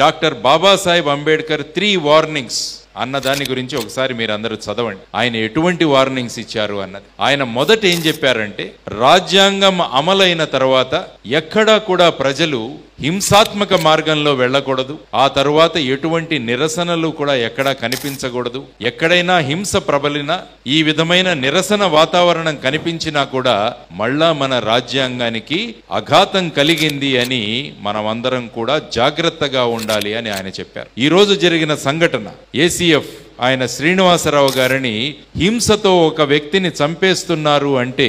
Doctor Babasaheb Ambedkar 3 warnings అన్న దాని గురించి ఒకసారి మీరు అందరూ చదవండి. ఆయన ఎటువంటి వార్నింగ్స్ ఇచ్చారు అన్నది. ఆయన మొదట ఏం చెప్పారంటే, రాజ్యాంగం అమలైన తర్వాత ఎక్కడా కూడా ప్రజలు హింసాత్మక మార్గంలో వెళ్ళకూడదు. ఆ తరువాత ఎటువంటి నిరసనలు కూడా ఎక్కడా కనిపించకూడదు. ఎక్కడైనా హింస ప్రబలినా, ఈ విధమైన నిరసన వాతావరణం కనిపించినా కూడా మళ్ళా మన రాజ్యాంగానికి అఘాతం కలిగింది అని మనమందరం కూడా జాగ్రత్తగా ఉండాలి అని ఆయన చెప్పారు. ఈ రోజు జరిగిన సంఘటన, ఏసీఎఫ్ ఆయన శ్రీనివాసరావు గారిని హింసతో ఒక వ్యక్తిని చంపేస్తున్నారు అంటే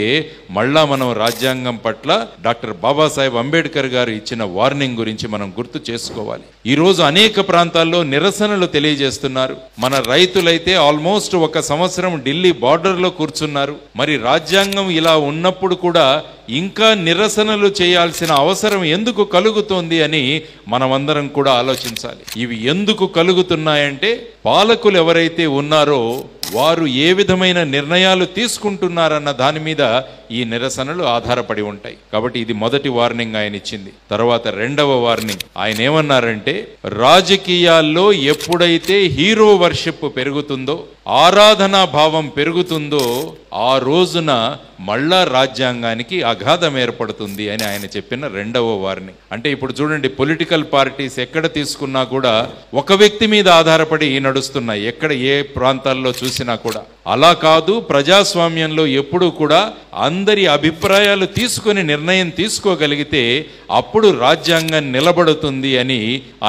మళ్ళా మనం రాజ్యాంగం పట్ల డాక్టర్ బాబాసాహెబ్ అంబేద్కర్ గారు ఇచ్చిన వార్నింగ్ గురించి మనం గుర్తు చేసుకోవాలి. ఈ రోజు అనేక ప్రాంతాల్లో నిరసనలు తెలియజేస్తున్నారు. మన రైతులైతే ఆల్మోస్ట్ 1 సంవత్సరం ఢిల్లీ బార్డర్లో కూర్చున్నారు. మరి రాజ్యాంగం ఇలా ఉన్నప్పుడు కూడా ఇంకా నిరసనలు చేయాల్సిన అవసరం ఎందుకు కలుగుతోంది అని మనమందరం కూడా ఆలోచించాలి. ఇవి ఎందుకు కలుగుతున్నాయంటే, పాలకులు ఎవరైతే ఉన్నారో వారు ఏ విధమైన నిర్ణయాలు తీసుకుంటున్నారన్న దాని మీద ఈ నిరసనలు ఆధారపడి ఉంటాయి. కాబట్టి ఇది మొదటి వార్నింగ్ ఆయన ఇచ్చింది. తర్వాత రెండవ వార్నింగ్ ఆయన ఏమన్నారంటే, రాజకీయాల్లో ఎప్పుడైతే హీరో వర్షిప్ పెరుగుతుందో, ఆరాధనా భావం పెరుగుతుందో, ఆ రోజున మళ్ళా రాజ్యాంగానికి అఘాతం ఏర్పడుతుంది అని ఆయన చెప్పిన రెండవ వార్నింగ్. అంటే ఇప్పుడు చూడండి, పొలిటికల్ పార్టీస్ ఎక్కడ తీసుకున్నా కూడా ఒక వ్యక్తి మీద ఆధారపడి నడుస్తున్నాయి. ఎక్కడ ఏ ప్రాంతాల్లో చూసినా కూడా అలా కాదు. ప్రజాస్వామ్యంలో ఎప్పుడూ కూడా అందరి అభిప్రాయాలు తీసుకొని నిర్ణయం తీసుకోగలిగితే అప్పుడు రాజ్యాంగం నిలబడుతుంది అని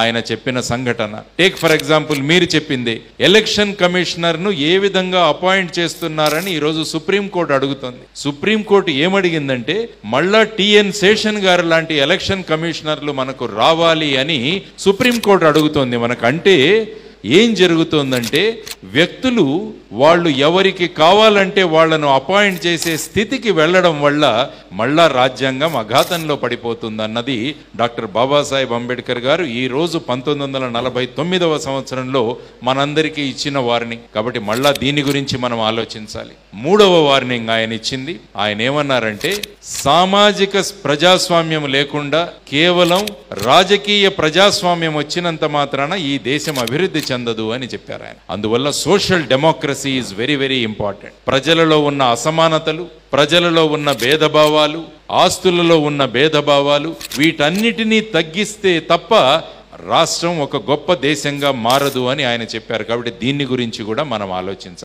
ఆయన చెప్పిన సంఘటన. టేక్ ఫర్ ఎగ్జాంపుల్, మీరు చెప్పింది ఎలక్షన్ కమిషనర్ను ఏ విధంగా అపాయింట్ చేస్తున్నారని ఈరోజు సుప్రీంకోర్టు అడుగుతుంది. సుప్రీంకోర్టు ఏమడిగిందంటే, మళ్ళా టిఎన్ శేషన్ గారు లాంటి ఎలక్షన్ కమిషనర్లు మనకు రావాలి అని సుప్రీంకోర్టు అడుగుతోంది. మనకంటే ఏం జరుగుతోందంటే, వ్యక్తులు వాళ్ళు ఎవరికి కావాలంటే వాళ్లను అపాయింట్ చేసే స్థితికి వెళ్ళడం వల్ల మళ్ళా రాజ్యాంగం అఘాతంలో పడిపోతుందన్నది డాక్టర్ బాబాసాహెబ్ అంబేద్కర్ గారు ఈ రోజు 1949వ సంవత్సరంలో మనందరికీ ఇచ్చిన వార్నింగ్. కాబట్టి మళ్ళా దీని గురించి మనం ఆలోచించాలి. మూడవ వార్నింగ్ ఆయన ఇచ్చింది. ఆయన ఏమన్నారంటే, సామాజిక ప్రజాస్వామ్యం లేకుండా కేవలం రాజకీయ ప్రజాస్వామ్యం వచ్చినంత మాత్రాన ఈ దేశం అభివృద్ధి చెందదు అని చెప్పారు ఆయన. అందువల్ల social democracy is very very important. ప్రజలలో ఉన్న అసమానతలు, ప్రజలలో ఉన్న భేదభావాలు, ఆస్తులలో ఉన్న భేదభావాలు, వీటన్నిటినీ తగ్గిస్తే తప్ప రాష్ట్రం ఒక గొప్ప దేశంగా మారదు అని ఆయన చెప్పారు. కాబట్టి దీని గురించి కూడా మనం ఆలోచించాలి.